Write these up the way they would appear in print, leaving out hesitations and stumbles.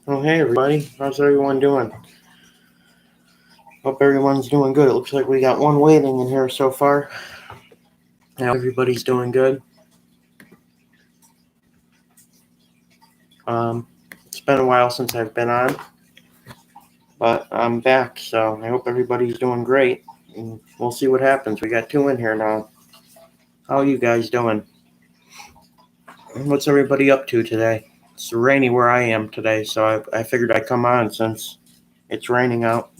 Oh, hey everybody. How's everyone doing? Hope everyone's doing good. It looks like we got one waiting in here so far. I hope everybody's doing good. It's been a while since I've been on, but I'm back, so I hope everybody's doing great. And we'll see what happens. We got two in here now. How are you guys doing? What's everybody up to today? It's rainy where I am today, so I figured I'd come on since it's raining out.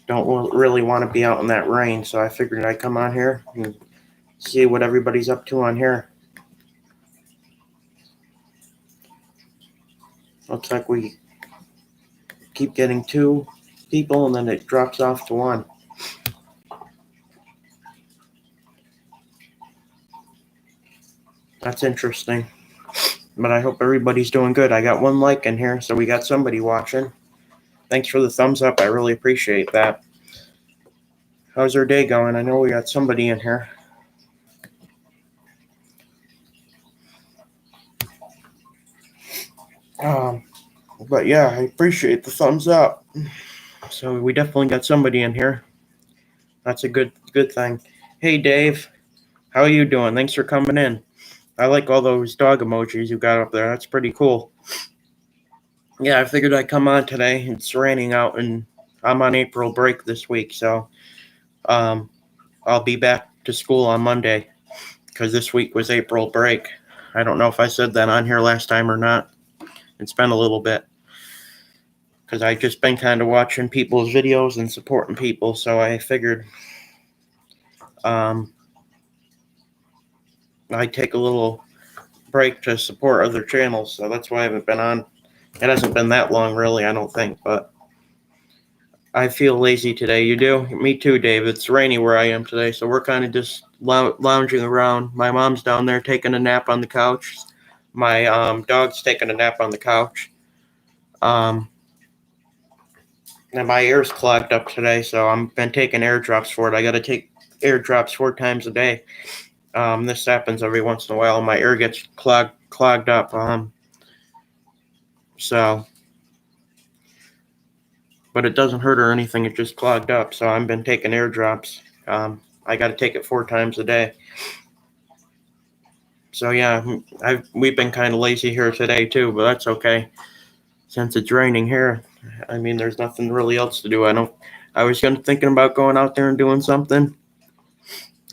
Don't really want to be out in that rain, so I figured I'd come on here and see what everybody's up to on here. Looks like we keep getting two people and then it drops off to one. That's interesting. But I hope everybody's doing good. I got one like in here, so we got somebody watching. Thanks for the thumbs up. I really appreciate that. How's your day going? I know we got somebody in here. Um, but yeah, I appreciate the thumbs up. So we definitely got somebody in here. That's a good thing. Hey Dave, how are you doing? Thanks for coming in. I like all those dog emojis you got up there. That's pretty cool. Yeah, I figured I'd come on today. It's raining out and I'm on April break this week, so I'll be back to school on Monday because this week was April break. I don't know if I said that on here last time or not. It's been a little bit because I've just been kind of watching people's videos and supporting people, so I figured I'd take a little break to support other channels, so that's why I haven't been on. It hasn't been that long, really, I don't think, but I feel lazy today. You do? Me too, Dave. It's rainy where I am today, so we're kind of just lounging around. My mom's down there taking a nap on the couch. My dog's taking a nap on the couch. Um, and my ear's clogged up today, so I've been taking air drops for it. I got to take air drops 4 times a day. This happens every once in a while. My ear gets clogged up. So, but it doesn't hurt or anything. It just clogged up. So I've been taking air drops. I got to take it 4 times a day. So yeah, we've been kind of lazy here today too, but that's okay since it's raining here. I mean, there's nothing really else to do. I was thinking about going out there and doing something,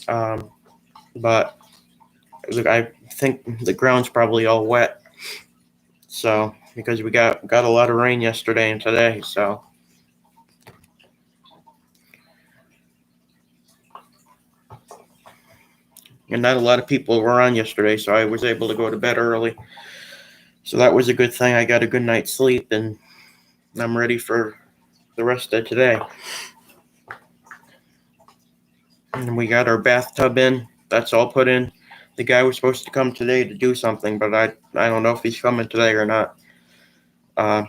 but I think the ground's probably all wet. So because we got a lot of rain yesterday and today, so. And not a lot of people were on yesterday, so I was able to go to bed early. So that was a good thing. I got a good night's sleep, and I'm ready for the rest of today. And we got our bathtub in. That's all put in. The guy was supposed to come today to do something, but I don't know if he's coming today or not.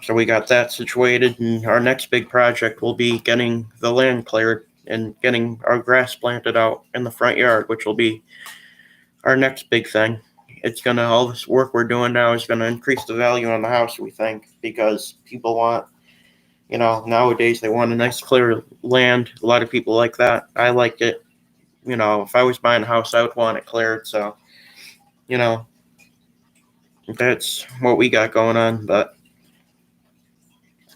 So we got that situated, and our next big project will be getting the land cleared and getting our grass planted out in the front yard, which will be our next big thing. It's gonna all this work we're doing now is gonna increase the value on the house, we think, because people want, nowadays they want a nice clear land. A lot of people like that. I like it. If I was buying a house, I would want it cleared. So, that's what we got going on. But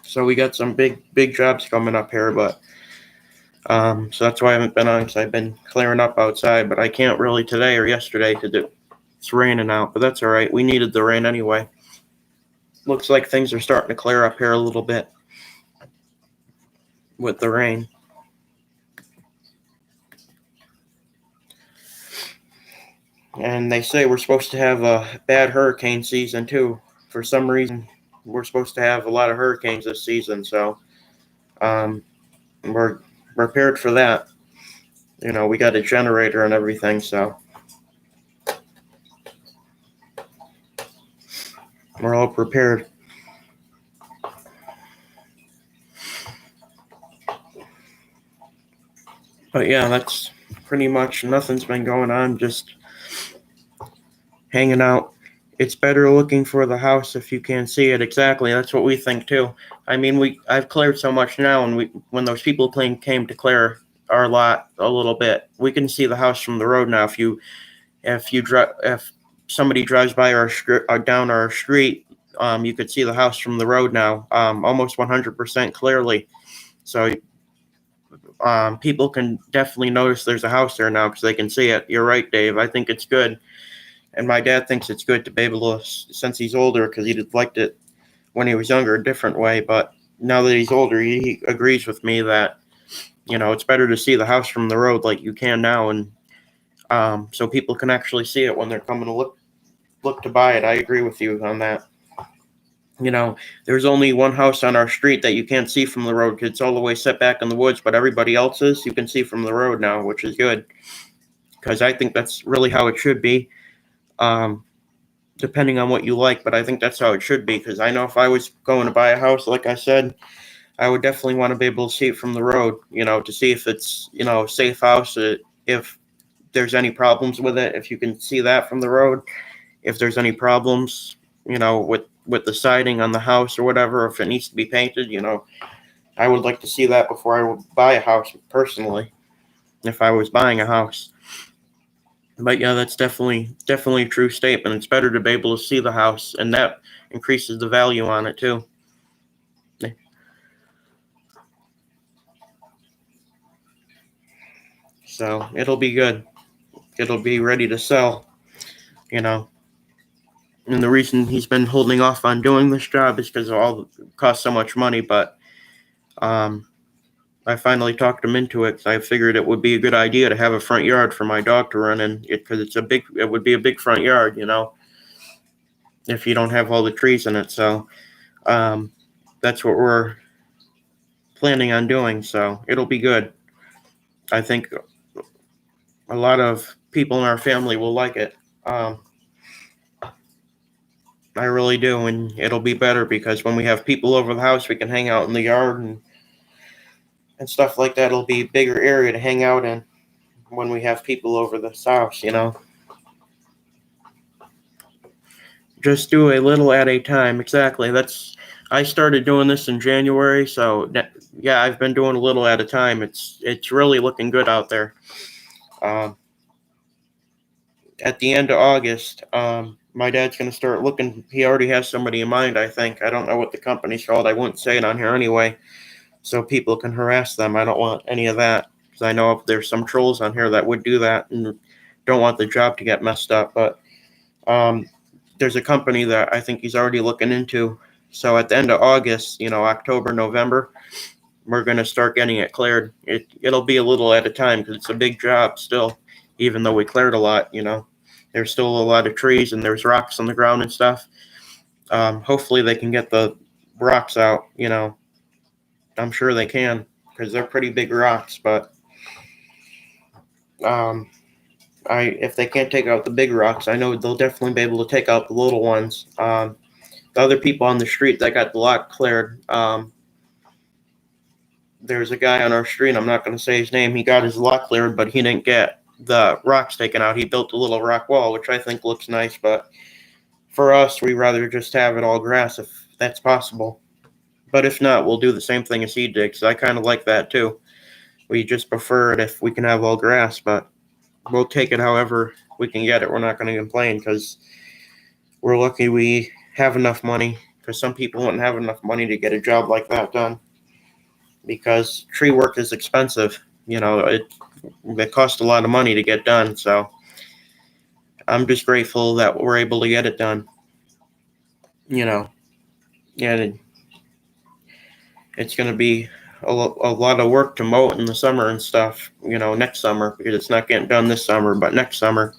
so we got some big jobs coming up here, but so that's why I haven't been on because I've been clearing up outside. But I can't really today or yesterday to do. It's raining out, but that's all right. We needed the rain anyway. Looks like things are starting to clear up here a little bit with the rain. And they say we're supposed to have a bad hurricane season too. For some reason, we're supposed to have a lot of hurricanes this season, so we're prepared for that. We got a generator and everything, so we're all prepared. But yeah, that's pretty much nothing's been going on. Just hanging out, it's better looking for the house if you can't see it. Exactly, that's what we think too. I mean, I've cleared so much now, and when those people came to clear our lot a little bit, we can see the house from the road now. If somebody drives by down our street, you could see the house from the road now, almost 100% clearly. So people can definitely notice there's a house there now because they can see it. You're right, Dave. I think it's good. And my dad thinks it's good to be able to, since he's older, because he'd liked it when he was younger a different way. But now that he's older, he agrees with me that, it's better to see the house from the road like you can now. And so people can actually see it when they're coming to look to buy it. I agree with you on that. There's only one house on our street that you can't see from the road because it's all the way set back in the woods, but everybody else's you can see from the road now, which is good because I think that's really how it should be, depending on what you like, but I think that's how it should be because I know if I was going to buy a house, like I said, I would definitely want to be able to see it from the road, to see if it's, a safe house, if there's any problems with it, if you can see that from the road, if there's any problems, with the siding on the house or whatever, if it needs to be painted, I would like to see that before I would buy a house personally, if I was buying a house. But yeah, that's definitely a true statement. It's better to be able to see the house, and that increases the value on it too. So it'll be good. It'll be ready to sell, And the reason he's been holding off on doing this job is because it costs so much money. But I finally talked him into it. I figured it would be a good idea to have a front yard for my dog to run in, because it would be a big front yard, if you don't have all the trees in it. So that's what we're planning on doing. So it'll be good. I think a lot of people in our family will like it. I really do, and it'll be better because when we have people over the house, we can hang out in the yard and stuff like that. It'll be a bigger area to hang out in when we have people over this house, Just do a little at a time. Exactly. I started doing this in January, so yeah, I've been doing a little at a time. It's really looking good out there. At the end of August, my dad's going to start looking. He already has somebody in mind, I think. I don't know what the company's called. I wouldn't say it on here anyway, so people can harass them. I don't want any of that because I know if there's some trolls on here that would do that and don't want the job to get messed up. But there's a company that I think he's already looking into. So at the end of August, October, November, we're going to start getting it cleared. It'll be a little at a time because it's a big job still, even though we cleared a lot, There's still a lot of trees and there's rocks on the ground and stuff. Hopefully they can get the rocks out, I'm sure they can because they're pretty big rocks, but if they can't take out the big rocks, I know they'll definitely be able to take out the little ones. The other people on the street that got the lot cleared, there's a guy on our street, I'm not going to say his name, he got his lot cleared, but he didn't get the rocks taken out. He built a little rock wall, which I think looks nice, but for us, we rather just have it all grass if that's possible. But if not, we'll do the same thing as he did, because I kind of like that too. We just prefer it if we can have all grass, but we'll take it however we can get it. We're not going to complain because we're lucky we have enough money, because some people wouldn't have enough money to get a job like that done because tree work is expensive. It costs a lot of money to get done. So I'm just grateful that we're able to get it done. And it's going to be a lot of work to mow it in the summer and stuff, next summer, because it's not getting done this summer, but next summer,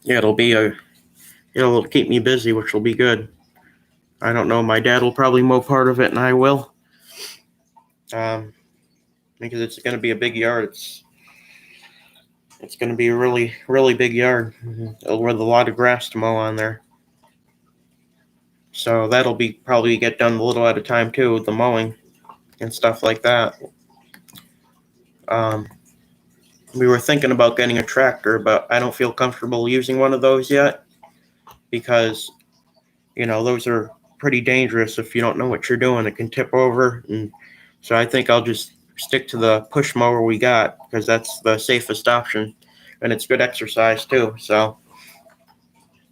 yeah, it'll keep me busy, which will be good. I don't know. My dad will probably mow part of it and I will. Because it's going to be a big yard. It's going to be a really, really big yard with a lot of grass to mow on there. So that'll be probably get done a little at a time too, with the mowing and stuff like that. We were thinking about getting a tractor, but I don't feel comfortable using one of those yet because those are pretty dangerous if you don't know what you're doing. It can tip over, and so I think I'll just stick to the push mower we got because that's the safest option, and it's good exercise too. So,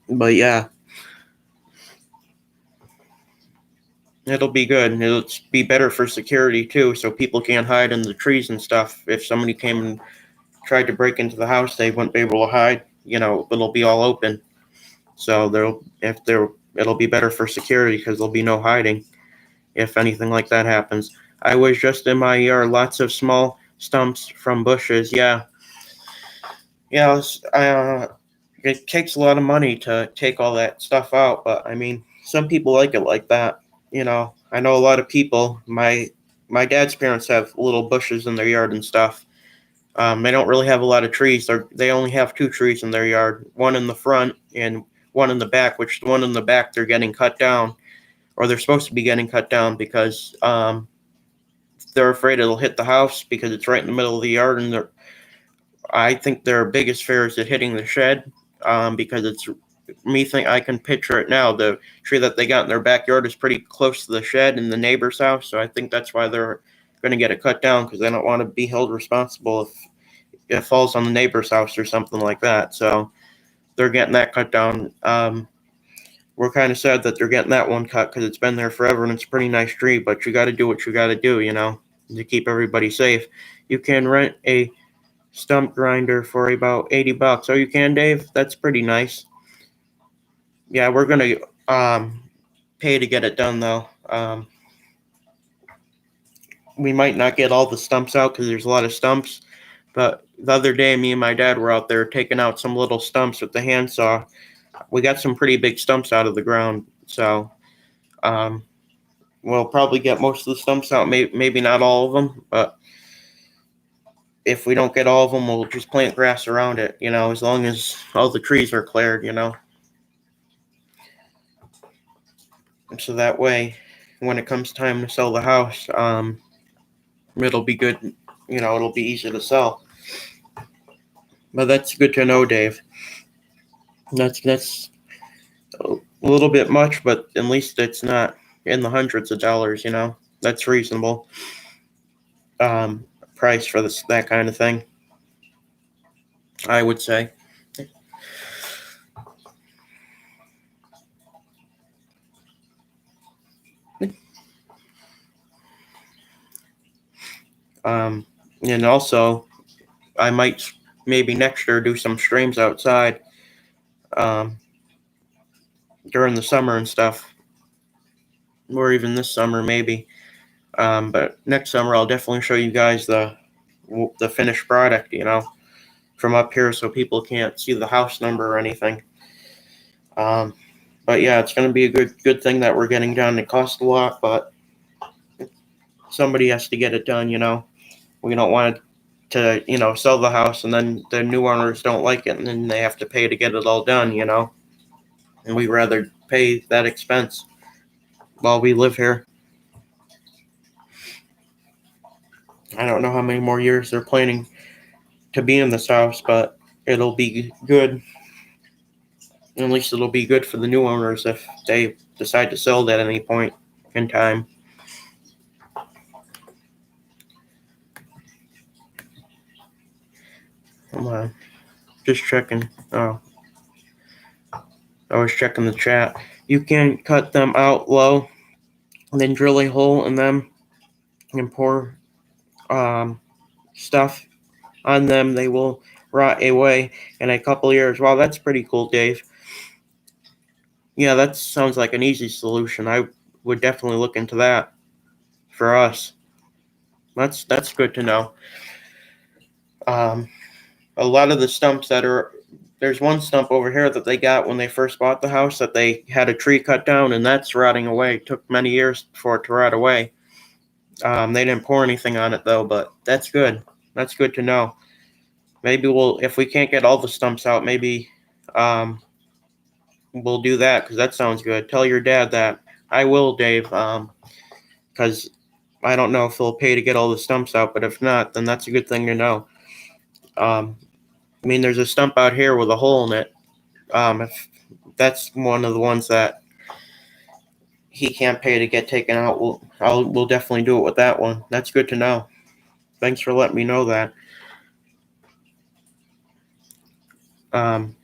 but yeah, it'll be good. It'll be better for security too, so people can't hide in the trees and stuff. If somebody came and tried to break into the house, they wouldn't be able to hide. It'll be all open. So it'll be better for security because there'll be no hiding if anything like that happens. I was just in my yard, lots of small stumps from bushes. Yeah, yeah. It takes a lot of money to take all that stuff out, but I mean, some people like it like that. I know a lot of people. My dad's parents have little bushes in their yard and stuff. They don't really have a lot of trees. They only have two trees in their yard, one in the front and one in the back, which the one in the back they're getting cut down, or they're supposed to be getting cut down because they're afraid it'll hit the house because it's right in the middle of the yard. And I think their biggest fear is it hitting the shed because I can picture it now. The tree that they got in their backyard is pretty close to the shed in the neighbor's house. So I think that's why they're going to get it cut down because they don't want to be held responsible if it falls on the neighbor's house or something like that. So they're getting that cut down. We're kind of sad that they're getting that one cut because it's been there forever and it's a pretty nice tree, but you got to do what you got to do, to keep everybody safe. You can rent a stump grinder for about $80. Oh, you can, Dave? That's pretty nice. Yeah, we're going to pay to get it done, though. We might not get all the stumps out because there's a lot of stumps, but the other day, me and my dad were out there taking out some little stumps with the handsaw. We got some pretty big stumps out of the ground, so we'll probably get most of the stumps out, maybe not all of them, but if we don't get all of them, we'll just plant grass around it, as long as all the trees are cleared, so that way, when it comes time to sell the house, it'll be good, it'll be easy to sell. But that's good to know, Dave. That's a little bit much, but at least it's not in the hundreds of dollars, That's reasonable price for that kind of thing, I would say. And also, I might maybe next year do some streams outside during the summer and stuff, or even this summer maybe. But next summer I'll definitely show you guys the finished product, from up here so people can't see the house number or anything. But yeah, it's going to be a good thing that we're getting done. It costs a lot, but somebody has to get it done, We don't want to, sell the house and then the new owners don't like it and then they have to pay to get it all done, And we'd rather pay that expense while we live here. I don't know how many more years they're planning to be in this house, but it'll be good. At least it'll be good for the new owners if they decide to sell it at any point in time. Hold on. Just checking. Oh. I was checking the chat. You can cut them out low, and then drill a hole in them and pour stuff on them. They will rot away in a couple years. Wow, that's pretty cool, Dave. Yeah, that sounds like an easy solution. I would definitely look into that for us. That's good to know. A lot of the stumps there's one stump over here that they got when they first bought the house that they had a tree cut down, and that's rotting away. It took many years for it to rot away. They didn't pour anything on it though, but that's good. That's good to know. Maybe if we can't get all the stumps out, maybe we'll do that because that sounds good. Tell your dad that. I will, Dave, because I don't know if he'll pay to get all the stumps out, but if not, then that's a good thing to know. There's a stump out here with a hole in it. that's one of the ones that he can't pay to get taken out. We'll definitely do it with that one. That's good to know. Thanks for letting me know that. And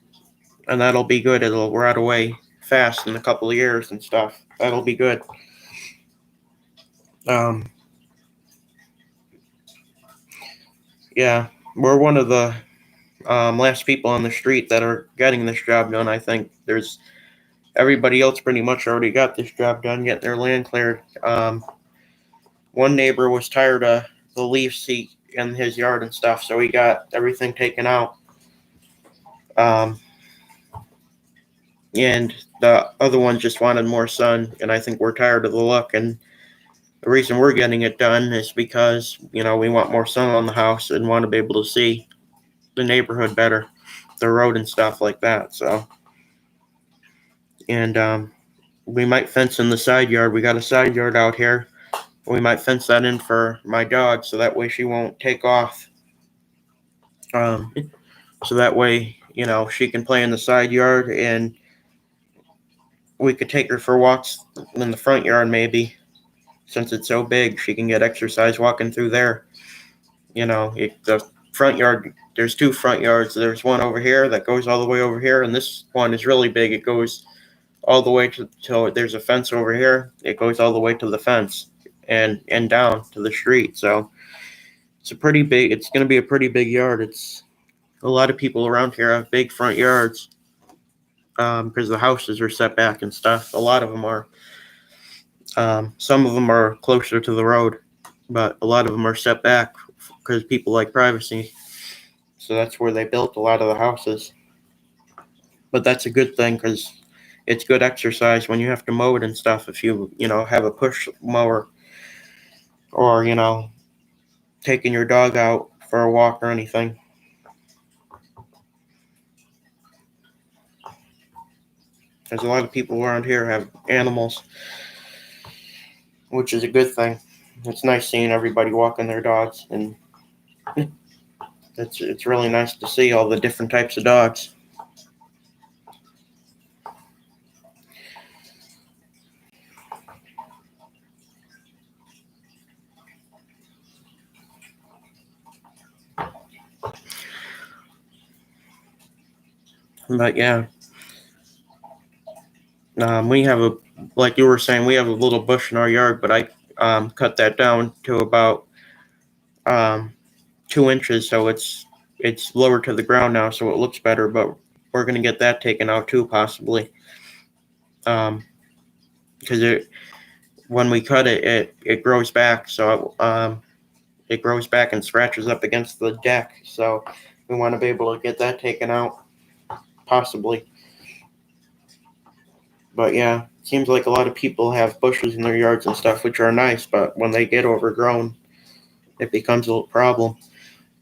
that'll be good. It'll rot away fast in a couple of years and stuff. That'll be good. Yeah, we're one of the last people on the street that are getting this job done. I think there's everybody else pretty much already got this job done, getting their land cleared. One neighbor was tired of the leaves in his yard and stuff, so he got everything taken out. And the other one just wanted more sun, and I think we're tired of the look. And the reason we're getting it done is because, we want more sun on the house and want to be able to see the neighborhood better, the road and stuff like that. So, and we might fence in the side yard. We got a side yard out here. We might fence that in for my dog, so that way she won't take off. So that way, she can play in the side yard, and we could take her for walks in the front yard maybe. Since it's so big, she can get exercise walking through there. The front yard, there's two front yards. There's one over here that goes all the way over here, and this one is really big. It goes all the way to there's a fence over here. It goes all the way to the fence and down to the street. So it's going to be a pretty big yard. It's a lot of people around here have big front yards because the houses are set back and stuff. A lot of them are. Some of them are closer to the road, but a lot of them are set back because people like privacy. So that's where they built a lot of the houses. But that's a good thing because it's good exercise when you have to mow it and stuff. If you have a push mower, or taking your dog out for a walk or anything. There's a lot of people around here have animals, which is a good thing. It's nice seeing everybody walking their dogs, and it's really nice to see all the different types of dogs. But yeah, we have like you were saying, we have a little bush in our yard, but I cut that down to about 2 inches, so it's lower to the ground now, so it looks better. But we're gonna get that taken out too, possibly, because when we cut it, it grows back, so it grows back and scratches up against the deck. So we want to be able to get that taken out, possibly. But yeah, it seems like a lot of people have bushes in their yards and stuff, which are nice, but when they get overgrown, it becomes a little problem.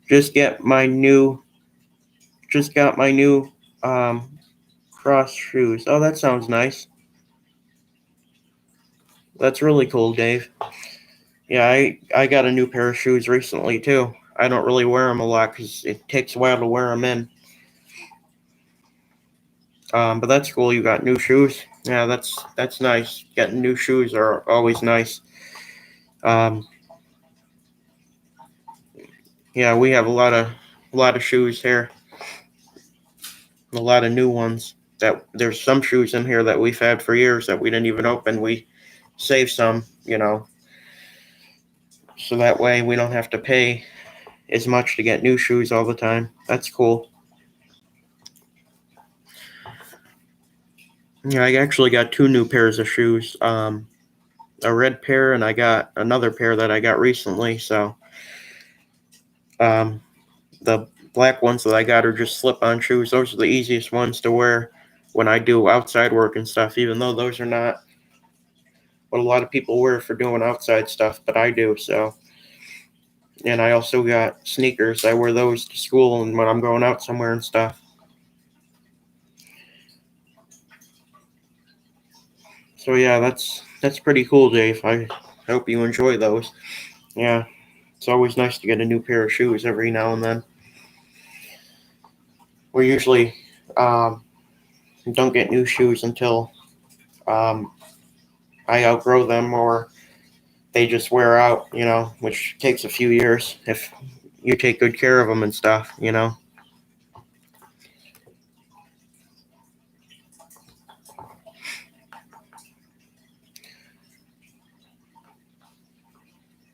Just got my new cross shoes. Oh, that sounds nice. That's really cool, Dave. Yeah, I got a new pair of shoes recently too. I don't really wear them a lot because it takes a while to wear them in. But that's cool. You got new shoes. Yeah, that's nice. Getting new shoes are always nice. Yeah, we have a lot of shoes here. A lot of new ones. That there's some shoes in here that we've had for years that we didn't even open. We saved some, so that way we don't have to pay as much to get new shoes all the time. That's cool. Yeah, I actually got two new pairs of shoes. A red pair, and I got another pair that I got recently. So, the black ones that I got are just slip-on shoes. Those are the easiest ones to wear when I do outside work and stuff, even though those are not what a lot of people wear for doing outside stuff, but I do. So, and I also got sneakers. I wear those to school and when I'm going out somewhere and stuff. So yeah, that's pretty cool, Dave. I hope you enjoy those. Yeah, it's always nice to get a new pair of shoes every now and then. We usually don't get new shoes until I outgrow them or they just wear out, which takes a few years if you take good care of them and stuff.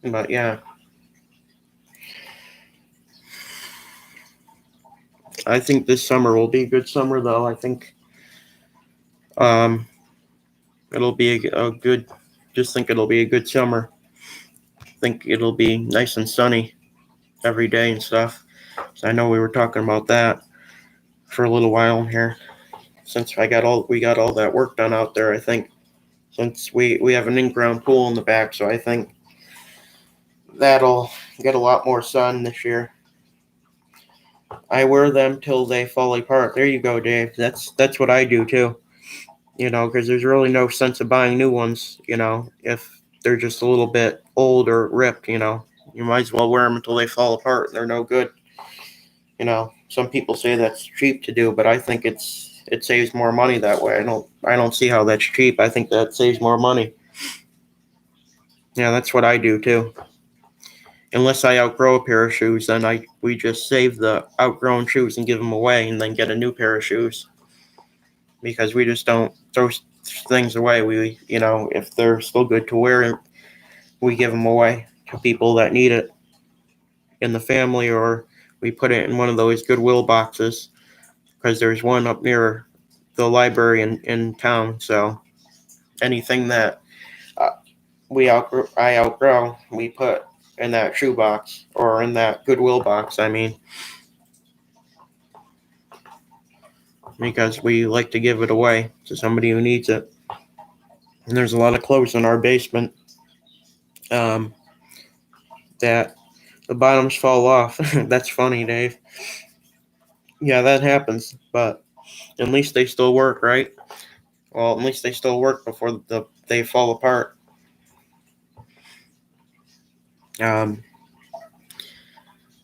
But yeah, I think this summer will be a good summer, though. I think um, it'll be a good, just think it'll be a good summer. I think it'll be nice and sunny every day and stuff. So I know we were talking about that for a little while here since we got all that work done out there. I think since we have an in-ground pool in the back, so I think that'll get a lot more sun this year. I wear them till they fall apart. There you go, Dave. That's what I do too. Because there's really no sense of buying new ones. If they're just a little bit old or ripped. You might as well wear them until they fall apart. They're no good. Some people say that's cheap to do, but I think it saves more money that way. I don't see how that's cheap. I think that saves more money. Yeah, that's what I do too. Unless I outgrow a pair of shoes, then we just save the outgrown shoes and give them away, and then get a new pair of shoes. Because we just don't throw things away. If they're still good to wear, we give them away to people that need it in the family, or we put it in one of those Goodwill boxes. Because there's one up near the library in town. So anything that uh, I outgrow, we put in that shoe box or in that Goodwill box. I mean, because we like to give it away to somebody who needs it. And there's a lot of clothes in our basement that the bottoms fall off. That's funny, Dave. Yeah, that happens, but at least they still work, right? Well, at least they still work before they fall apart. Um,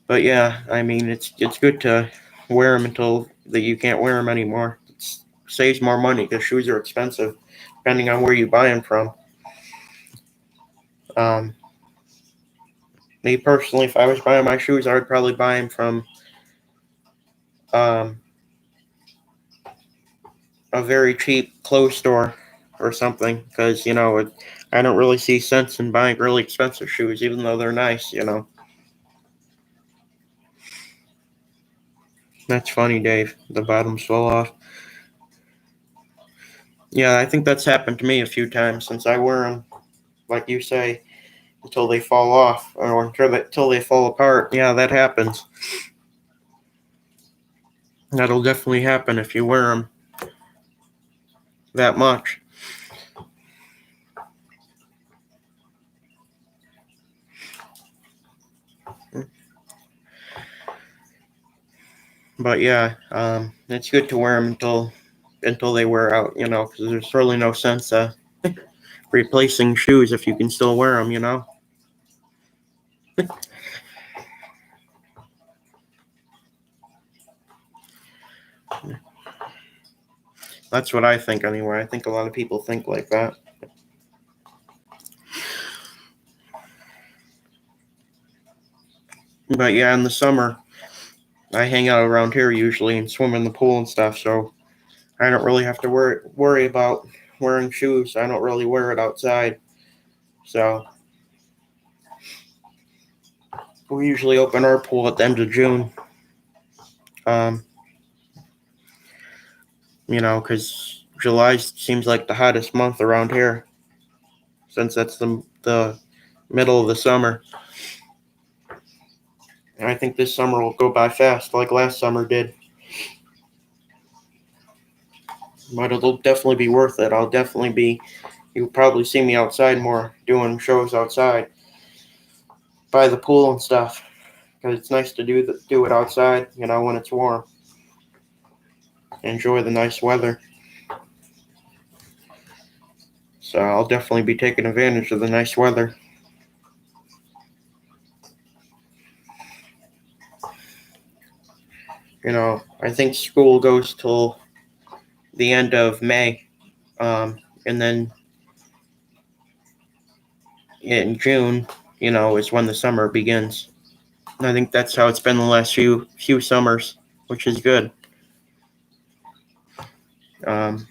but yeah, I mean, it's good to wear them until that you can't wear them anymore. It saves more money because shoes are expensive, depending on where you buy them from. Um, Me personally, if I was buying my shoes, I would probably buy them from um, a very cheap clothes store or something, because I don't really see sense in buying really expensive shoes, even though they're nice. That's funny, Dave. The bottoms fell off. Yeah, I think that's happened to me a few times since I wear them, like you say, until they fall off or until they fall apart. Yeah, that happens. That'll definitely happen if you wear them that much. But yeah, it's good to wear them until they wear out. Because there's really no sense replacing shoes if you can still wear them. That's what I think anyway. I think a lot of people think like that. But yeah, in the summer, I hang out around here usually and swim in the pool and stuff, so I don't really have to worry about wearing shoes. I don't really wear it outside. So we usually open our pool at the end of June. Um, because July seems like the hottest month around here, since that's the middle of the summer. And I think this summer will go by fast, like last summer did. But it'll definitely be worth it. You'll probably see me outside more, doing shows outside by the pool and stuff. Because it's nice to do it outside, when it's warm. Enjoy the nice weather. So I'll definitely be taking advantage of the nice weather. I think school goes till the end of May, and then in June, is when the summer begins. And I think that's how it's been the last few summers, which is good. Um,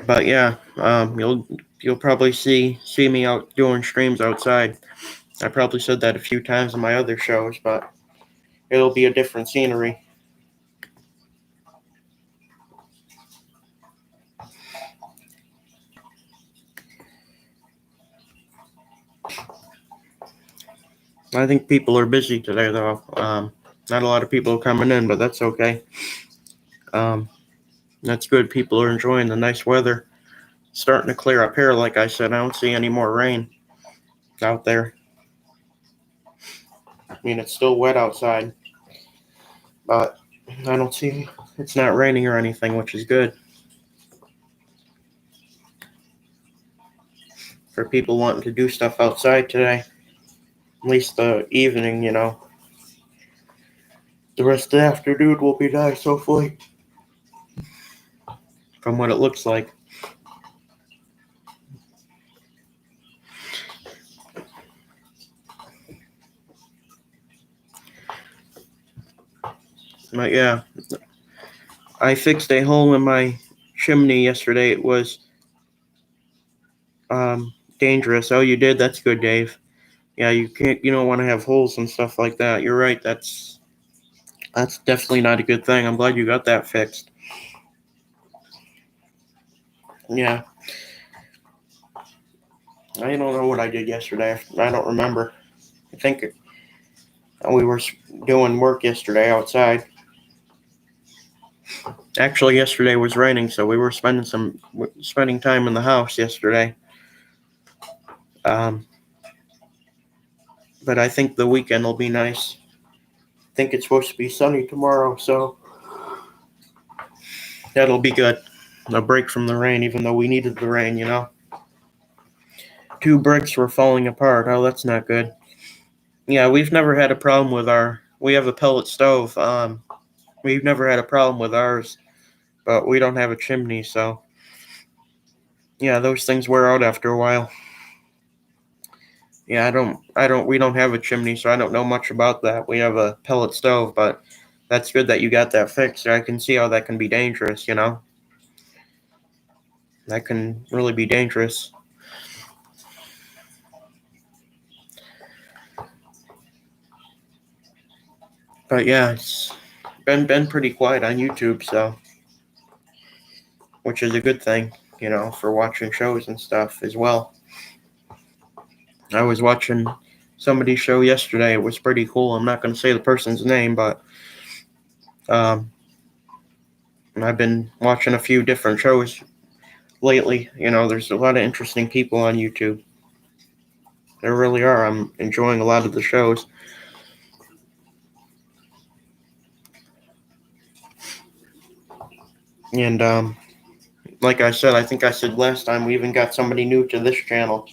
but yeah, you'll probably see me out doing streams outside. I probably said that a few times in my other shows, but it'll be a different scenery. I think people are busy today, though. Not a lot of people are coming in, but that's okay. That's good. People are enjoying the nice weather. Starting to clear up here, like I said. I don't see any more rain out there. I mean, it's still wet outside, but I don't see it's not raining or anything, which is good. For people wanting to do stuff outside today, at least the evening, The rest of the afternoon will be nice, hopefully, from what it looks like. But yeah, I fixed a hole in my chimney yesterday. It was dangerous. Oh, you did? That's good, Dave. Yeah, you don't want to have holes and stuff like that. You're right. That's definitely not a good thing. I'm glad you got that fixed. Yeah. I don't know what I did yesterday. I don't remember. I think we were doing work yesterday outside. Actually, yesterday was raining, so we were spending time in the house yesterday. But I think the weekend will be nice. I think it's supposed to be sunny tomorrow, so that'll be good. A break from the rain, even though we needed the rain, 2 bricks were falling apart. Oh, that's not good. Yeah, we've never had a problem with we have a pellet stove. We've never had a problem with ours, but we don't have a chimney, so yeah, those things wear out after a while. Yeah, we don't have a chimney, so I don't know much about that. We have a pellet stove, but that's good that you got that fixed. I can see how that can be dangerous, That can really be dangerous. But yeah, it's been pretty quiet on YouTube, so which is a good thing, for watching shows and stuff as well. I was watching somebody's show yesterday. It was pretty cool. I'm not going to say the person's name, but I've been watching a few different shows lately. There's a lot of interesting people on YouTube. There really are. I'm enjoying a lot of the shows. And like I said, I think I said last time, we even got somebody new to this channel.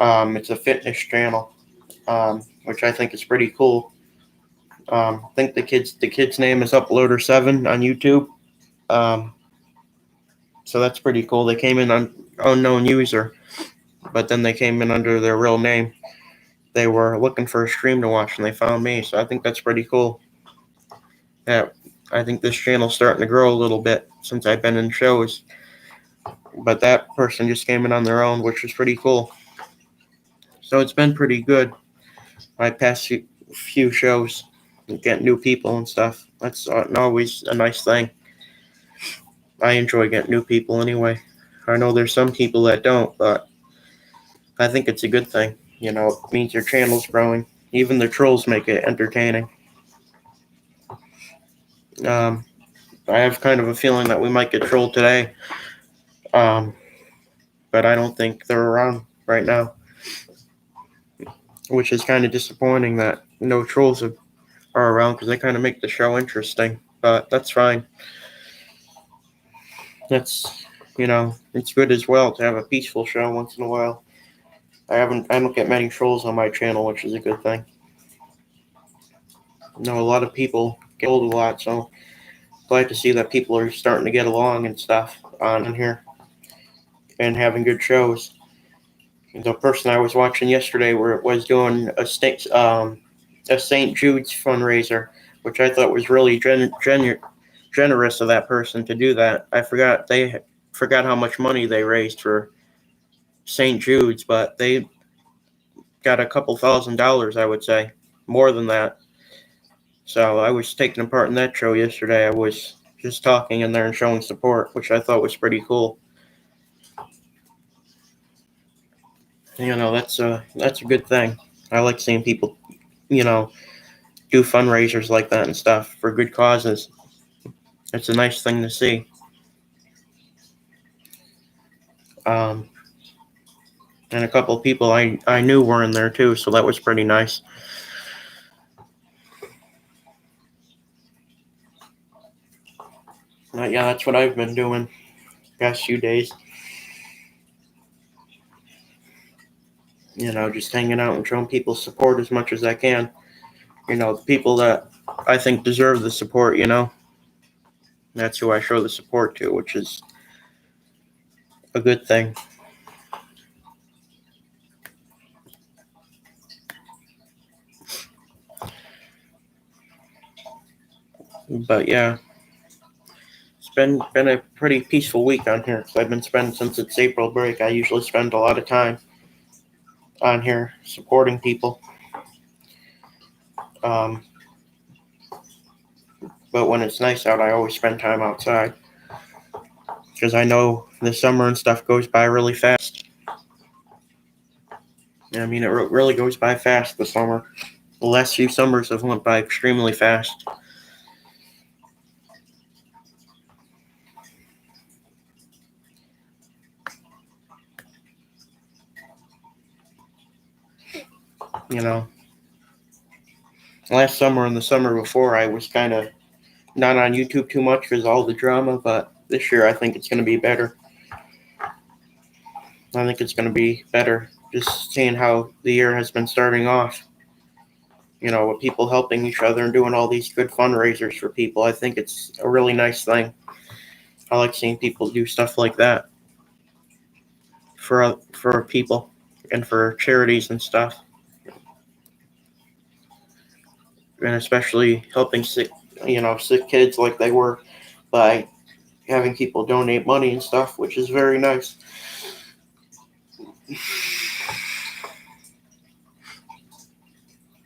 It's a fitness channel, which I think is pretty cool. I think the kid's name is Uploader7 on YouTube. So that's pretty cool. They came in on unknown user, but then they came in under their real name. They were looking for a stream to watch, and they found me. So I think that's pretty cool. Yeah, I think this channel's starting to grow a little bit since I've been in shows. But that person just came in on their own, which was pretty cool. So it's been pretty good. My past few shows, get new people and stuff. That's always a nice thing. I enjoy getting new people anyway. I know there's some people that don't, but I think it's a good thing. It means your channel's growing. Even the trolls make it entertaining. I have kind of a feeling that we might get trolled today. But I don't think they're around right now, which is kind of disappointing that no trolls are around because they kind of make the show interesting. But that's fine. That's it's good as well to have a peaceful show once in a while. I don't get many trolls on my channel, which is a good thing. A lot of people get old a lot, so glad to see that people are starting to get along and stuff on here and having good shows. The person I was watching yesterday was doing a St. Jude's fundraiser, which I thought was really generous of that person to do that. They forgot how much money they raised for St. Jude's, but they got a couple $1,000s, I would say, more than that. So I was taking part in that show yesterday. I was just talking in there and showing support, which I thought was pretty cool. That's a good thing. I like seeing people, do fundraisers like that and stuff for good causes. It's a nice thing to see. And a couple of people I knew were in there too, so that was pretty nice. Yeah, that's what I've been doing past few days. Just hanging out and showing people support as much as I can. The people that I think deserve the support, that's who I show the support to, which is a good thing. But yeah, it's been a pretty peaceful week on here because I've been spending since it's April break. I usually spend a lot of time on here supporting people. But when it's nice out, I always spend time outside because I know the summer and stuff goes by really fast. I mean, it really goes by fast, the summer. The last few summers have went by extremely fast. Last summer and the summer before, I was kind of not on YouTube too much because all the drama, but this year I think it's going to be better. I think it's going to be better just seeing how the year has been starting off. With people helping each other and doing all these good fundraisers for people. I think it's a really nice thing. I like seeing people do stuff like that for people and for charities and stuff. And especially helping sick kids like they were by having people donate money and stuff, which is very nice.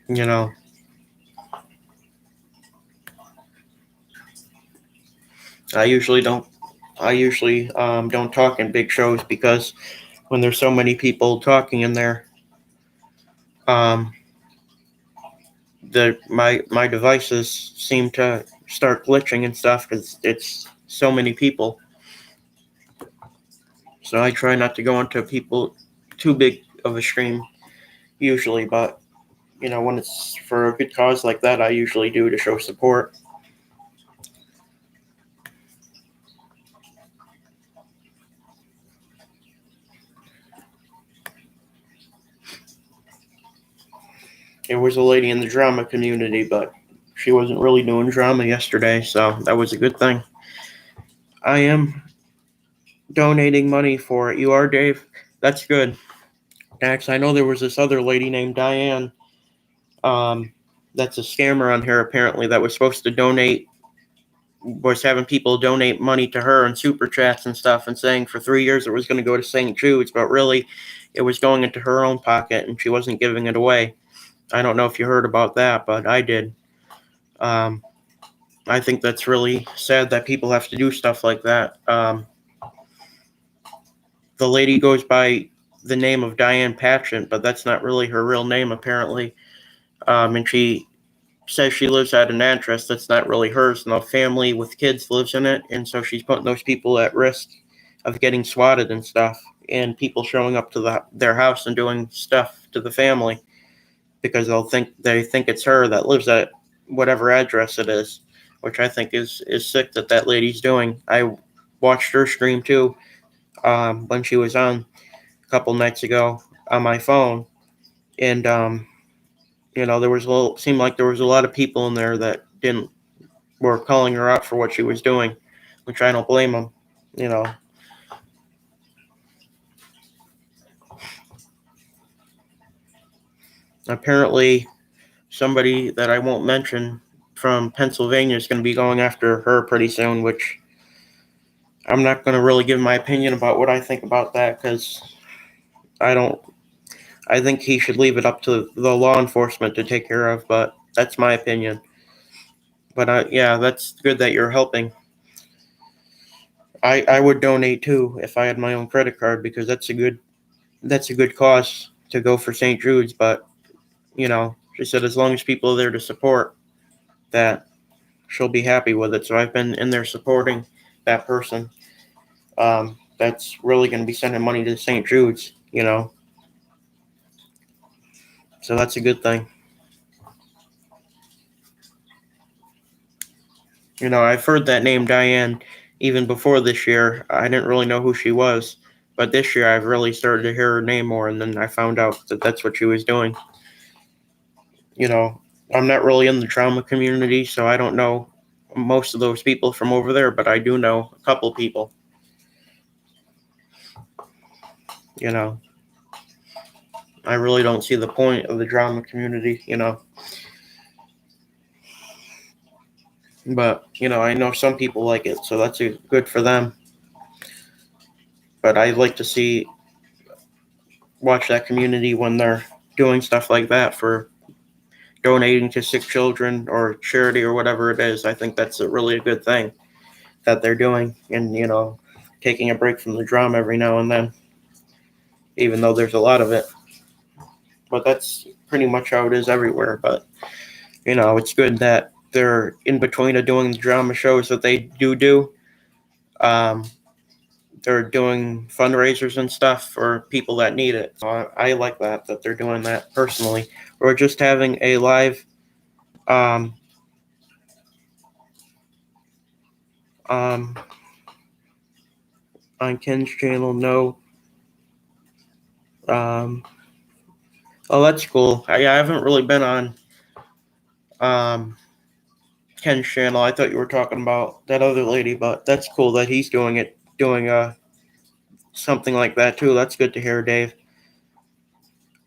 I usually don't talk in big shows because when there's so many people talking in there, my devices seem to start glitching and stuff because it's so many people. So I try not to go into people too big of a stream usually, but when it's for a good cause like that, I usually do to show support. There was a lady in the drama community, but she wasn't really doing drama yesterday, so that was a good thing. I am donating money for it. You are, Dave? That's good. Dax, I know there was this other lady named Diane. That's a scammer on here, apparently, that was supposed to was having people donate money to her in super chats and stuff and saying for 3 years it was going to go to St. Jude's, but really it was going into her own pocket and she wasn't giving it away. I don't know if you heard about that, but I did. I think that's really sad that people have to do stuff like that. The lady goes by the name of Diane Patchett, but that's not really her real name, apparently. And she says she lives at an address that's not really hers, and a family with kids lives in it, and so she's putting those people at risk of getting swatted and stuff, and people showing up to their house and doing stuff to the family because they think it's her that lives at whatever address it is, which I think is sick that lady's doing. I watched her stream too, when she was on a couple nights ago on my phone, and there was seemed like there was a lot of people in there that didn't were calling her out for what she was doing, which I don't blame them. You know, apparently somebody that I won't mention from Pennsylvania is going to be going after her pretty soon, which I'm not going to really give my opinion about what I think about that because I don't. I think he should leave it up to the law enforcement to take care of, but that's my opinion. But yeah, that's good that you're helping. I would donate too if I had my own credit card because that's a good cause to go for St. Jude's. But she said as long as people are there to support that, she'll be happy with it. So I've been in there supporting that person. That's really going to be sending money to St. Jude's. So that's a good thing. I've heard that name Diane even before this year. I didn't really know who she was, but this year I've really started to hear her name more, and then I found out that that's what she was doing. I'm not really in the trauma community, so I don't know most of those people from over there, but I do know a couple people. I really don't see the point of the trauma community, But, I know some people like it, so that's good for them. But I like to watch that community when they're doing stuff like that for donating to sick children or charity or whatever it is. I think that's a really good thing that they're doing and, taking a break from the drama every now and then, even though there's a lot of it. But that's pretty much how it is everywhere. But, it's good that they're in between of doing the drama shows that they do. They're doing fundraisers and stuff for people that need it. So I like that they're doing that personally. Or just having a live on Ken's channel. No. Oh, that's cool. I haven't really been on Ken's channel. I thought you were talking about that other lady, but that's cool that he's doing something like that too. That's good to hear, Dave.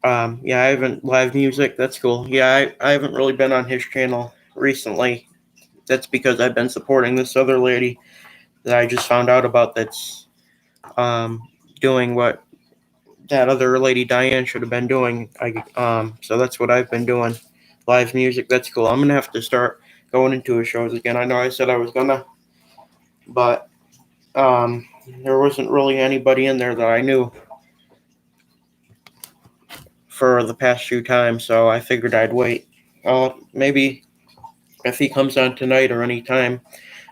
Yeah, I haven't live music. That's cool. Yeah, I haven't really been on his channel recently. That's because I've been supporting this other lady that I just found out about that's doing what that other lady Diane should have been doing. So that's what I've been doing. Live music. That's cool. I'm gonna have to start going into his shows again. I know I said I was gonna, but there wasn't really anybody in there that I knew for the past few times, so I figured I'd wait. Maybe if he comes on tonight or any time.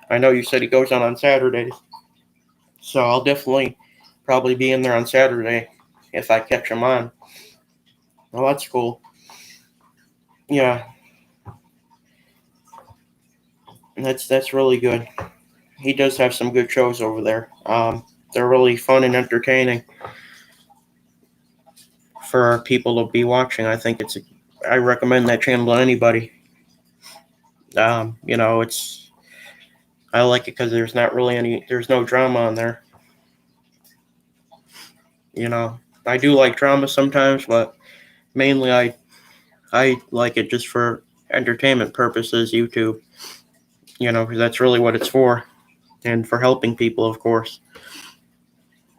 I know you said he goes on Saturdays, so I'll definitely probably be in there on Saturday if I catch him on. Well, that's cool. Yeah, that's really good. He does have some good shows over there. They're really fun and entertaining for people to be watching. I think I recommend that channel to anybody. I like it because there's no drama on there. I do like drama sometimes, but mainly I like it just for entertainment purposes, YouTube, because that's really what it's for, and for helping people, of course.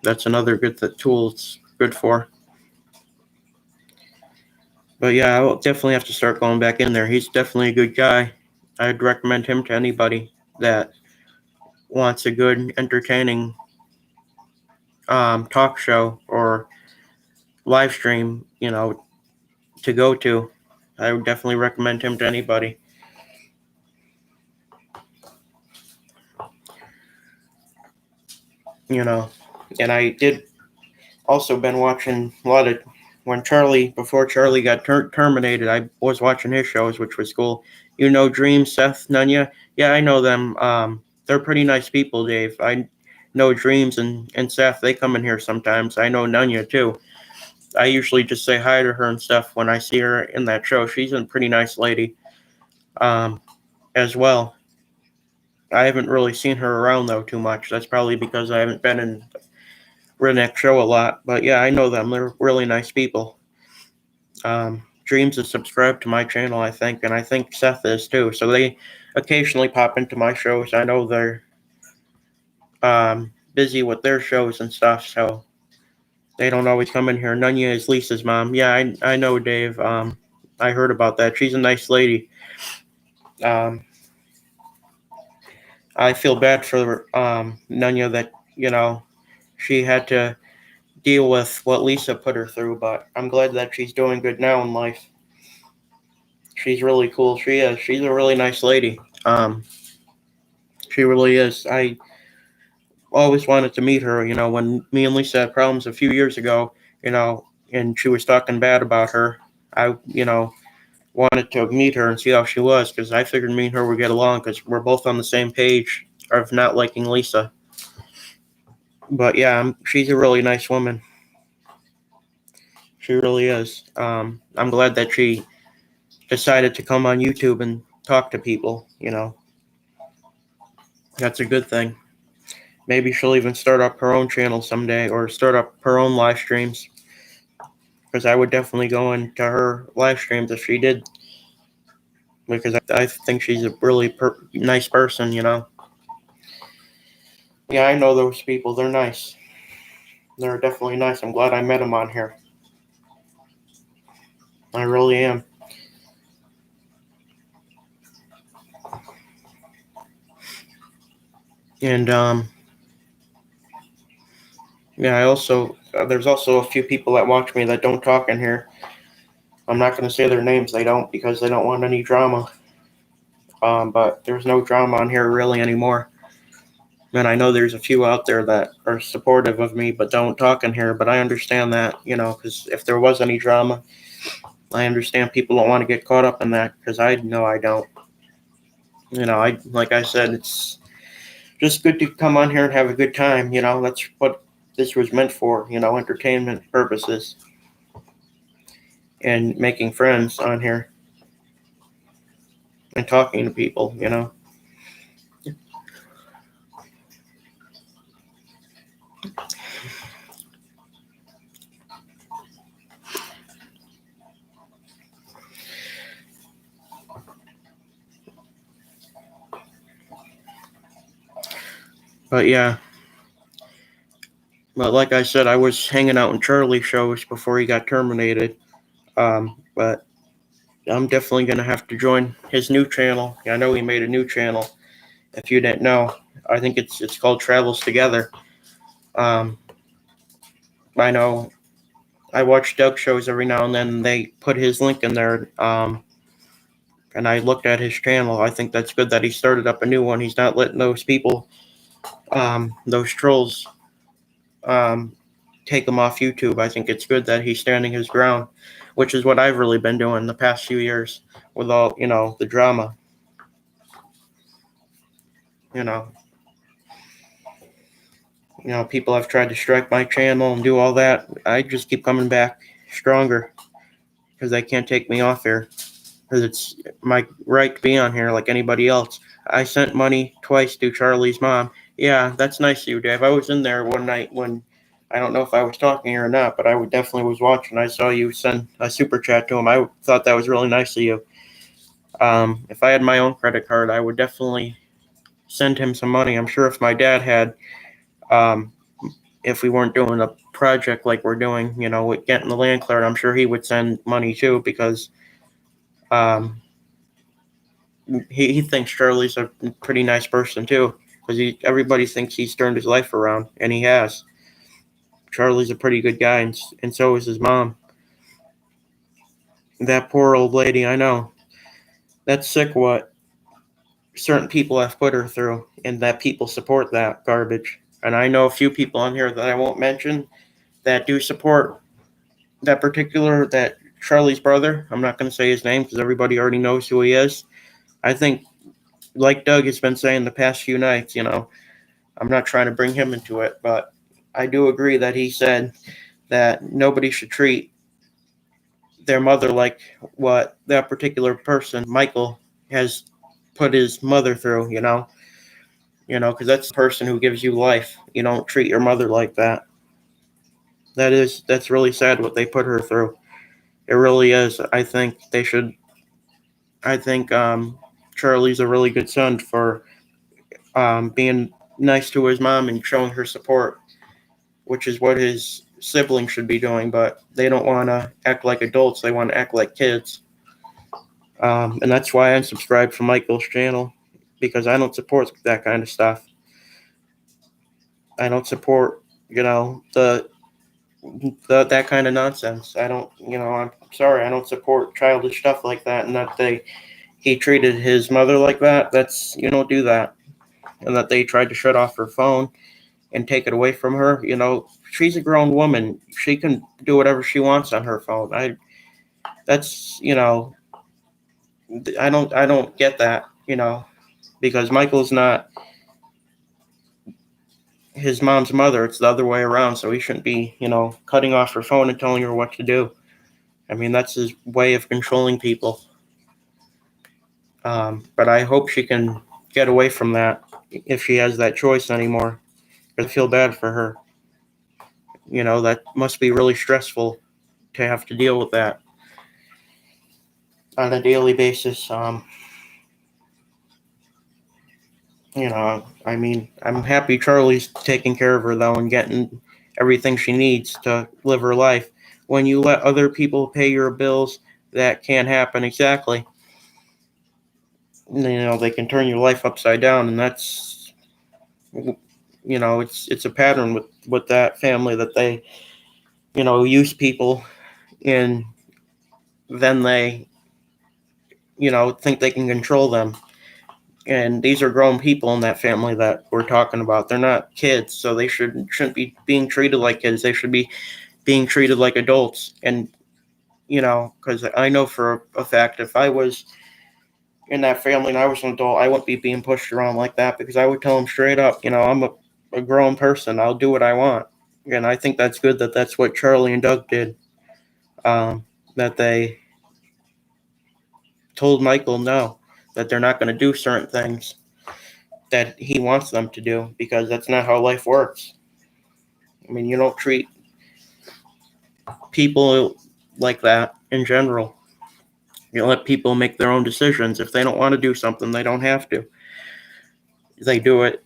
That's another good tool it's good for. But yeah, I will definitely have to start going back in there. He's definitely a good guy. I'd recommend him to anybody that wants a good, entertaining talk show or live stream, to go to. I would definitely recommend him to anybody. And I did also been watching a lot of before Charlie got terminated. I was watching his shows, which was cool. Dream, Seth, Nunya. Yeah, I know them. They're pretty nice people, Dave. I know Dreams and Seth. They come in here sometimes. I know Nunya too. I usually just say hi to her and stuff when I see her in that show. She's a pretty nice lady, as well. I haven't really seen her around though too much. That's probably because I haven't been in Redneck Show a lot. But yeah, I know them. They're really nice people. Dreams is subscribed to my channel, I think, and I think Seth is too. So they occasionally pop into my shows. I know they're busy with their shows and stuff, so they don't always come in here. Nunya is Lisa's mom. Yeah, I know, Dave. I heard about that. She's a nice lady. I feel bad for Nunya that, she had to deal with what Lisa put her through, but I'm glad that she's doing good now in life. She's really cool. She is. She's a really nice lady. She really is. I always wanted to meet her, when me and Lisa had problems a few years ago, and she was talking bad about her. I, wanted to meet her and see how she was because I figured me and her would get along because we're both on the same page of not liking Lisa. But yeah, she's a really nice woman. She really is. I'm glad that she decided to come on YouTube and talk to people, That's a good thing. Maybe she'll even start up her own channel someday or start up her own live streams. Because I would definitely go into her live streams if she did. Because I think she's a really nice person, Yeah, I know those people. They're nice. They're definitely nice. I'm glad I met them on here. I really am. And, yeah, there's also a few people that watch me that don't talk in here. I'm not going to say their names. They don't because they don't want any drama. But there's no drama on here really anymore. And I know there's a few out there that are supportive of me but don't talk in here. But I understand that, because if there was any drama, I understand people don't want to get caught up in that because I know I don't. Like I said, it's just good to come on here and have a good time. That's what this was meant for, entertainment purposes and making friends on here and talking to people, But yeah. But like I said, I was hanging out in Charlie's shows before he got terminated. But I'm definitely going to have to join his new channel. I know he made a new channel. If you didn't know, I think it's called Travels Together. I know I watch Doug shows every now and then. They put his link in there. And I looked at his channel. I think that's good that he started up a new one. He's not letting those people, those trolls, take him off YouTube. I think it's good that he's standing his ground, which is what I've really been doing the past few years with all, the drama. People have tried to strike my channel and do all that. I just keep coming back stronger because they can't take me off here because it's my right to be on here like anybody else. I sent money twice to Charlie's mom. Yeah, that's nice of you, Dave. I was in there one night when I don't know if I was talking or not, but I definitely was watching. I saw you send a super chat to him. I thought that was really nice of you. If I had my own credit card, I would definitely send him some money. I'm sure if my dad had, if we weren't doing a project like we're doing, with getting the land cleared, I'm sure he would send money too because he thinks Charlie's a pretty nice person too because everybody thinks he's turned his life around, and he has. Charlie's a pretty good guy, and so is his mom. That poor old lady, I know. That's sick what certain people have put her through, and that people support that garbage. And I know a few people on here that I won't mention that do support that Charlie's brother. I'm not going to say his name because everybody already knows who he is. I think, like Doug has been saying the past few nights, I'm not trying to bring him into it, but I do agree that he said that nobody should treat their mother like what that particular person, Michael, has put his mother through, because that's the person who gives you life. You don't treat your mother like that. That's really sad what they put her through. It really is. I think Charlie's a really good son for being nice to his mom and showing her support, which is what his siblings should be doing, but they don't want to act like adults. They want to act like kids. And that's why I unsubscribed from Michael's channel, because I don't support that kind of stuff. I don't support, that kind of nonsense. I don't, I'm sorry, I don't support childish stuff like that. And that he treated his mother like that. You don't do that. And that they tried to shut off her phone and take it away from her. She's a grown woman. She can do whatever she wants on her phone. I don't get that, because Michael's not his mom's mother. It's the other way around. So he shouldn't be, cutting off her phone and telling her what to do. I mean, that's his way of controlling people. But I hope she can get away from that if she has that choice anymore. I feel bad for her. That must be really stressful to have to deal with that on a daily basis. I mean, I'm happy Charlie's taking care of her, though, and getting everything she needs to live her life. When you let other people pay your bills, that can't happen. Exactly. They can turn your life upside down, and that's, it's a pattern with that family, that they, use people, and then they, think they can control them. And these are grown people in that family that we're talking about. They're not kids, so they shouldn't be being treated like kids. They should be being treated like adults. And, because I know for a fact, if I was in that family and I was an adult, I wouldn't be being pushed around like that, because I would tell them straight up, I'm a grown person. I'll do what I want. And I think that's good that that's what Charlie and Doug did. That they told Michael no, that they're not going to do certain things that he wants them to do, because that's not how life works. I mean, you don't treat people like that in general. You let people make their own decisions. If they don't want to do something, they don't have to. They do it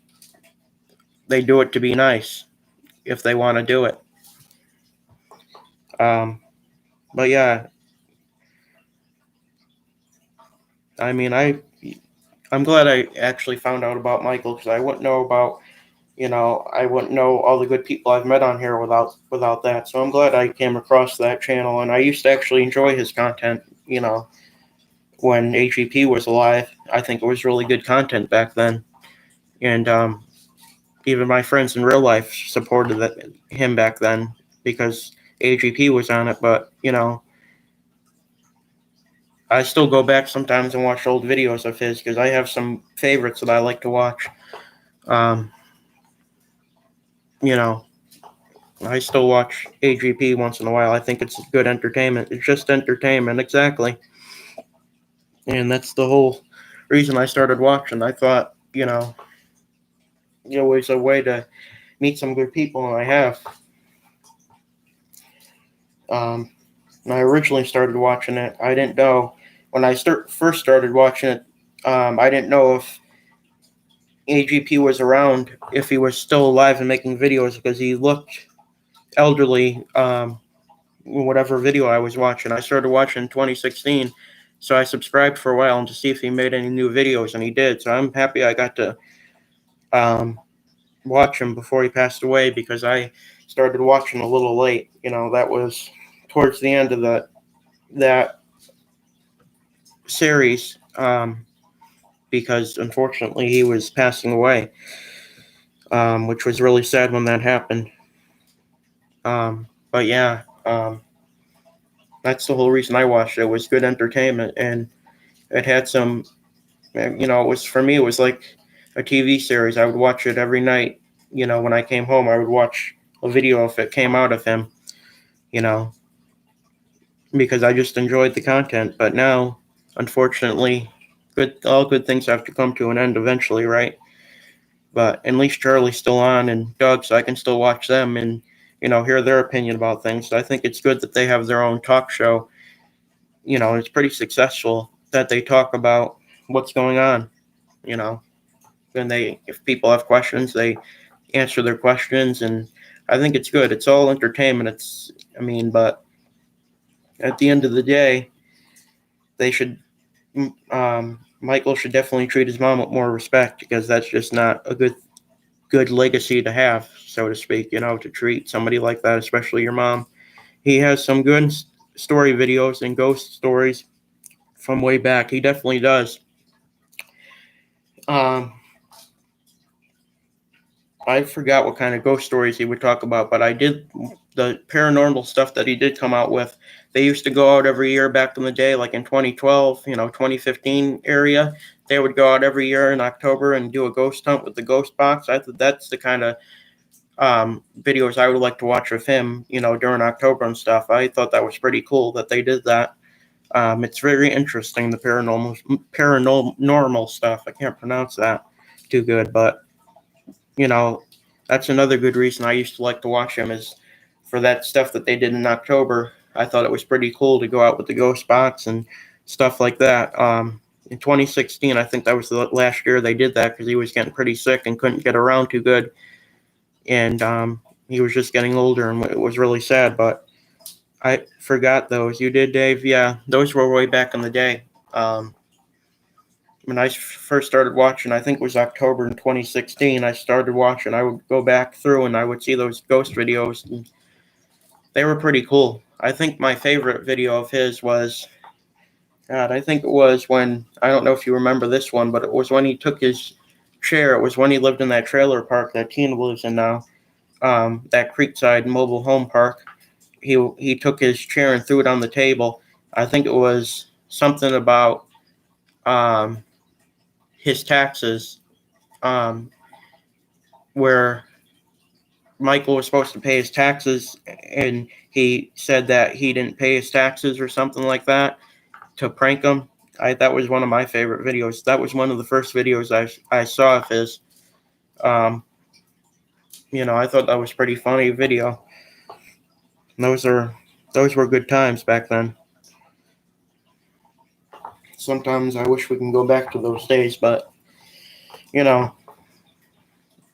to be nice if they want to do it. But yeah, I mean, I'm glad I actually found out about Michael, because I wouldn't know about, I wouldn't know all the good people I've met on here without that. So I'm glad I came across that channel, and I used to actually enjoy his content, when AGP was alive. I think it was really good content back then. And even my friends in real life supported him back then, because AGP was on it. But, I still go back sometimes and watch old videos of his, because I have some favorites that I like to watch. I still watch AGP once in a while. I think it's good entertainment. It's just entertainment, exactly. And that's the whole reason I started watching. I thought, it was a way to meet some good people, and I have. When I originally started watching it, I didn't know, when I first started watching it, I didn't know if AGP was around, if he was still alive and making videos, because he looked elderly, whatever video I was watching. I started watching in 2016, so I subscribed for a while and to see if he made any new videos, and he did. So I'm happy I got to watch him before he passed away, because I started watching a little late. That was towards the end of that series, because unfortunately he was passing away, which was really sad when that happened. But yeah, that's the whole reason I watched it. It was good entertainment, and it had some, it was, for me, it was like a TV series. I would watch it every night, when I came home, I would watch a video if it came out of him, you know, because I just enjoyed the content. But now, unfortunately, all good things have to come to an end eventually, right? But at least Charlie's still on and Doug, so I can still watch them and hear their opinion about things. So I think it's good that they have their own talk show. It's pretty successful that they talk about what's going on. You know, and if people have questions, they answer their questions, and I think it's good. It's all entertainment. But at the end of the day, they should. Michael should definitely treat his mom with more respect, because that's just not a good legacy to have, so to speak. To treat somebody like that, especially your mom. He has some good story videos and ghost stories from way back. He definitely does. I forgot what kind of ghost stories he would talk about, but I did the paranormal stuff that he did come out with. They used to go out every year back in the day, like in 2012, 2015 area. They would go out every year in October and do a ghost hunt with the ghost box. I thought that's the kind of videos I would like to watch with him, during October and stuff. I thought that was pretty cool that they did that. It's very interesting, the paranormal stuff. I can't pronounce that too good, but that's another good reason I used to like to watch him, is for that stuff that they did in October. I thought it was pretty cool to go out with the ghost box and stuff like that. In 2016, I think that was the last year they did that, because he was getting pretty sick and couldn't get around too good. And he was just getting older, and it was really sad. But I forgot those. You did, Dave? Yeah, those were way back in the day. When I first started watching, I think it was October in 2016, I started watching. I would go back through and I would see those ghost videos, and they were pretty cool. I think my favorite video of his was, God, I think it was when, I don't know if you remember this one, but it was when he took his chair. It was when he lived in that trailer park that Tina lives in now, that Creekside Mobile Home Park. He took his chair and threw it on the table. I think it was something about his taxes, where Michael was supposed to pay his taxes, and he said that he didn't pay his taxes or something like that, to prank him. That was one of my favorite videos. That was one of the first videos I saw of his. I thought that was pretty funny video. And those were good times back then. Sometimes I wish we can go back to those days, but at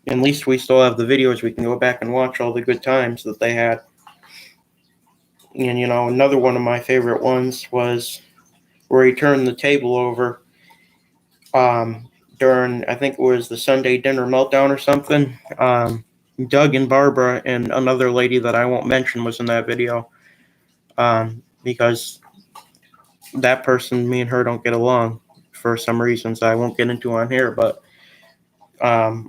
least we still have the videos. We can go back and watch all the good times that they had. And another one of my favorite ones was where he turned the table over during, I think it was the Sunday dinner meltdown or something. Doug and Barbara and another lady that I won't mention was in that video, because that person, me and her don't get along for some reasons I won't get into on here. But that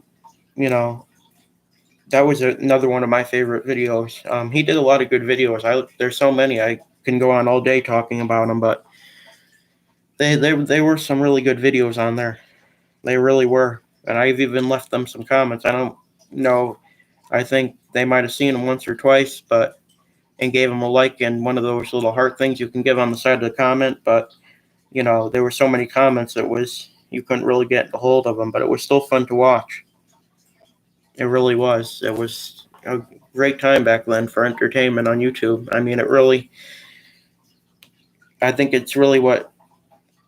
was another one of my favorite videos. He did a lot of good videos. There's so many, I can go on all day talking about them, but they were some really good videos on there. They really were. And I've even left them some comments. I don't know. I think they might have seen them once or twice, and gave them a like and one of those little heart things you can give on the side of the comment. But, there were so many comments, you couldn't really get a hold of them, but it was still fun to watch. It really was. It was a great time back then for entertainment on YouTube. I think it's really what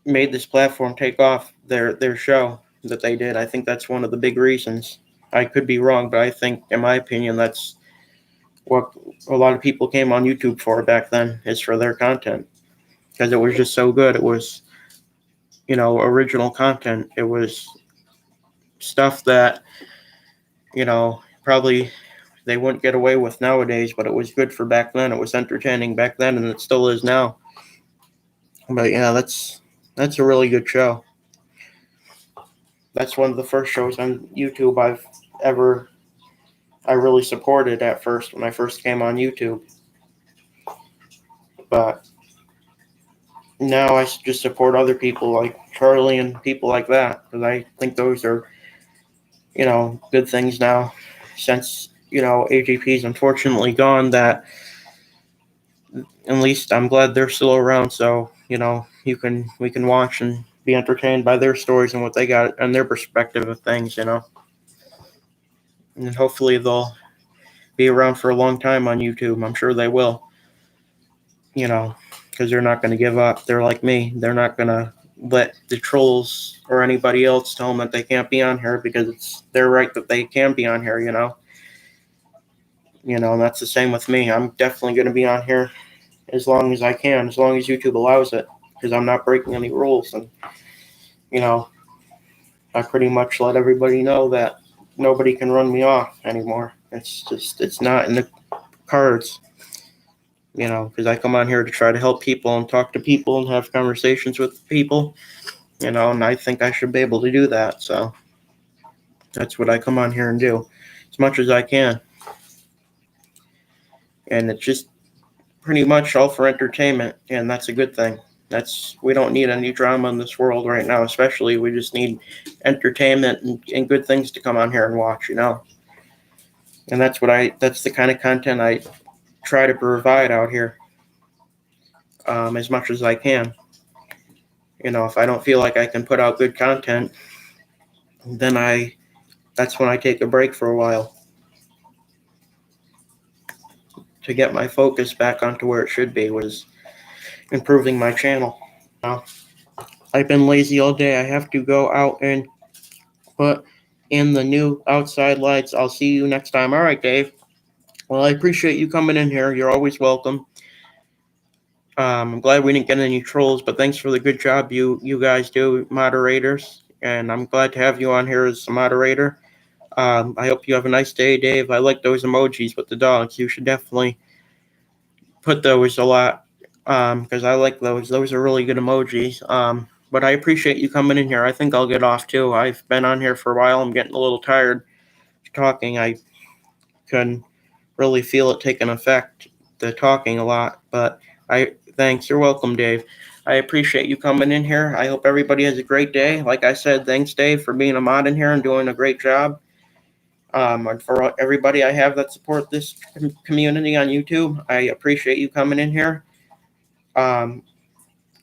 made this platform take off, their show that they did. I think that's one of the big reasons. I could be wrong, but I think, in my opinion, that's what a lot of people came on YouTube for back then, is for their content, because it was just so good. It was, original content. It was stuff that, probably they wouldn't get away with nowadays, but it was good for back then. It was entertaining back then, and it still is now. But yeah, that's a really good show. That's one of the first shows on YouTube I really supported at first, when I first came on YouTube. But now I just support other people like Charlie and people like that, because I think those are, good things now. since AGP is unfortunately gone, that at least I'm glad they're still around. So we can watch and be entertained by their stories and what they got and their perspective of things. And hopefully they'll be around for a long time on YouTube. I'm sure they will. Because they're not going to give up. They're like me. They're not going to let the trolls or anybody else tell them that they can't be on here, because it's their right that they can be on here. And that's the same with me. I'm definitely going to be on here as long as I can, as long as YouTube allows it, because I'm not breaking any rules. And I pretty much let everybody know that nobody can run me off anymore. It's not in the cards. Because I come on here to try to help people and talk to people and have conversations with people, and I think I should be able to do that. So that's what I come on here and do as much as I can. And it's just pretty much all for entertainment, and that's a good thing. We don't need any drama in this world right now, especially. We just need entertainment and good things to come on here and watch, And that's the kind of content I try to provide out here, as much as I can. If I don't feel like I can put out good content, then that's when I take a break for a while to get my focus back onto where it should be, was improving my channel. I've been lazy all day. I have to go out and put in the new outside lights. I'll see you next time. All right, Dave. Well, I appreciate you coming in here. You're always welcome. I'm glad we didn't get any trolls, but thanks for the good job you guys do, moderators. And I'm glad to have you on here as a moderator. I hope you have a nice day, Dave. I like those emojis with the dogs. You should definitely put those a lot, because I like those. Those are really good emojis. But I appreciate you coming in here. I think I'll get off too. I've been on here for a while. I'm getting a little tired talking. I can really feel it taking effect, the talking a lot. But thanks. You're welcome, Dave. I appreciate you coming in here. I hope everybody has a great day. Like I said, thanks, Dave, for being a mod in here and doing a great job. And for everybody I have that support this community on YouTube, I appreciate you coming in here.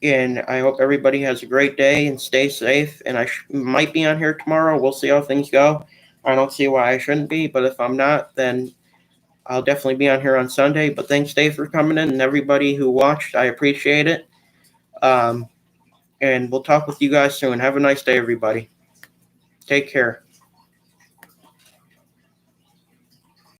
And I hope everybody has a great day and stay safe. And I might be on here tomorrow. We'll see how things go. I don't see why I shouldn't be, but if I'm not, then I'll definitely be on here on Sunday. But thanks, Dave, for coming in, and everybody who watched. I appreciate it. And we'll talk with you guys soon. Have a nice day, everybody. Take care.